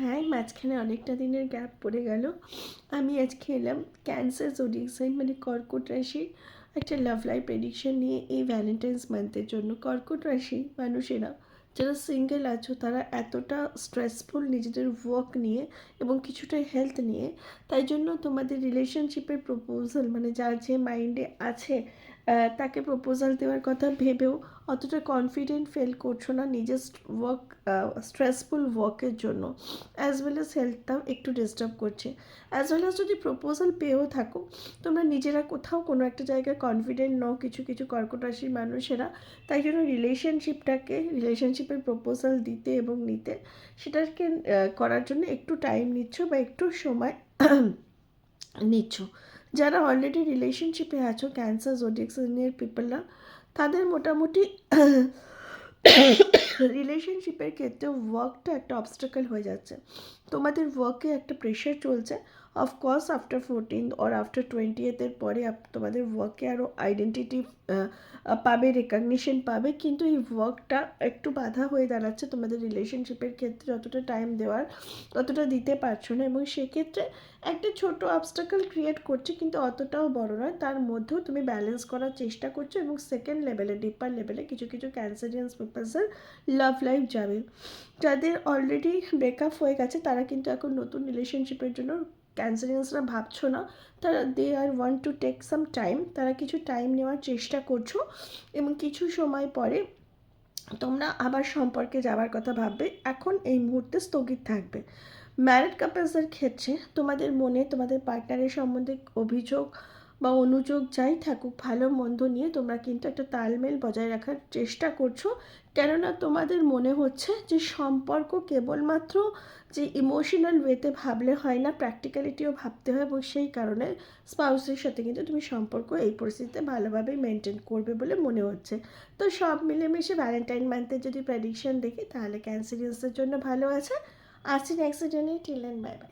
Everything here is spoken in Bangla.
হাই, মাঝখানে অনেকটা দিনের গ্যাপ পড়ে গেল। আমি আজকে এলাম ক্যান্সার জোডিয়াক সাইন মানে কর্কট রাশির একটা লাভ লাইফ প্রেডিকশন নিয়ে এই ভ্যালেন্টাইন্স মান্থের জন্য। কর্কট রাশি মানুষেরা যারা সিঙ্গেল আছো তারা এতটা স্ট্রেসফুল নিজেদের ওয়ার্ক নিয়ে এবং কিছুটা হেলথ নিয়ে, তাই জন্য তোমাদের রিলেশনশিপের প্রপোজাল মানে যার যে মাইন্ডে আছে তাকে প্রপোজাল দেওয়ার কথা ভেবেও অতটা কনফিডেন্ট ফিল করছো না নিজের ওয়ার্ক স্ট্রেসফুল ওয়ার্কের জন্য, অ্যাজ ওয়েল অ্যাজ হেলথটাও একটু ডিস্টার্ব করছে। অ্যাজ ওয়েল অ্যাজ যদি প্রপোজাল পেয়েও থাকো, তোমরা নিজেরা কোথাও কোনো একটা জায়গায় কনফিডেন্ট নও কিছু কিছু কর্কট রাশির মানুষেরা, তাই জন্য রিলেশনশিপের প্রপোজাল দিতে এবং নিতে সেটাকে করার জন্য একটু টাইম নিচ্ছ বা একটু সময় নিচ্ছ। যারা অলরেডি রিলেশনশিপে আছো ক্যান্সার জোডিয়াক সাইনের পিপলরা, তাদের মোটামুটি রিলেশনশিপের ক্ষেত্রে ওয়ার্কটা একটা অবস্টাকল হয়ে যাচ্ছে। তোমাদের ওয়ার্কে একটা প্রেশার চলছে। Of course after 14th or after 20th পরে তোমাদের ওয়ার্কে আরও আইডেন্টিটি পাবে, রেকগনিশন পাবে, কিন্তু এই ওয়ার্কটা একটু বাধা হয়ে দাঁড়াচ্ছে তোমাদের রিলেশনশিপের ক্ষেত্রে। যতটা টাইম দেওয়ার ততটা দিতে পারছো না এবং সেক্ষেত্রে একটা ছোট অবস্টাকল ক্রিয়েট করছে, কিন্তু অতটাও বড় নয়। তার মধ্যেও তুমি ব্যালেন্স করার চেষ্টা করছো এবং সেকেন্ড লেভেলে ডিপার লেভেলে কিছু কিছু ক্যান্সারিয়ান্স পিপলসের লাভ লাইফ যাবে। যাদের অলরেডি ব্রেকআপ হয়ে গেছে তারা কিন্তু এখন নতুন রিলেশনশিপের জন্য ক্যান্সারিয়ান্সরা ভাবছো না, তারা they are want to take some time, তারা কিছু টাইম নেওয়ার চেষ্টা করছো এবং কিছু সময় পরে তোমরা আবার সম্পর্কে যাওয়ার কথা ভাববে। এখন এই মুহূর্তে স্থগিত থাকবে। ম্যারিড কাপলসের ক্ষেত্রে তোমাদের মনে তোমাদের পার্টনারের সম্বন্ধে অভিযোগ বা অনুযোগ যাই থাকুক, ভালো মন্দ নিয়ে তোমরা কিন্তু একটা তালমেল বজায় রাখার চেষ্টা করছো। কেননা তোমাদের মনে হচ্ছে যে সম্পর্ক কেবলমাত্র যে ইমোশনাল ওয়েতে ভাবলে হয় না, প্র্যাকটিক্যালিটিও ভাবতে হয় এবং সেই কারণে স্পাউসের সাথে কিন্তু তুমি সম্পর্ক এই পরিস্থিতিতে ভালোভাবেই মেনটেন করবে বলে মনে হচ্ছে। তো সব মিলেমিশে ভ্যালেন্টাইন মান্থের যদি প্রেডিকশন দেখি তাহলে ক্যান্সারিয়ান্সের জন্য ভালো আছে। আসছি নেক্সট জন্য, টিল এন্ড বাই বাই।